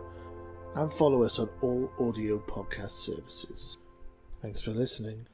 And follow us on all audio podcast services. Thanks for listening.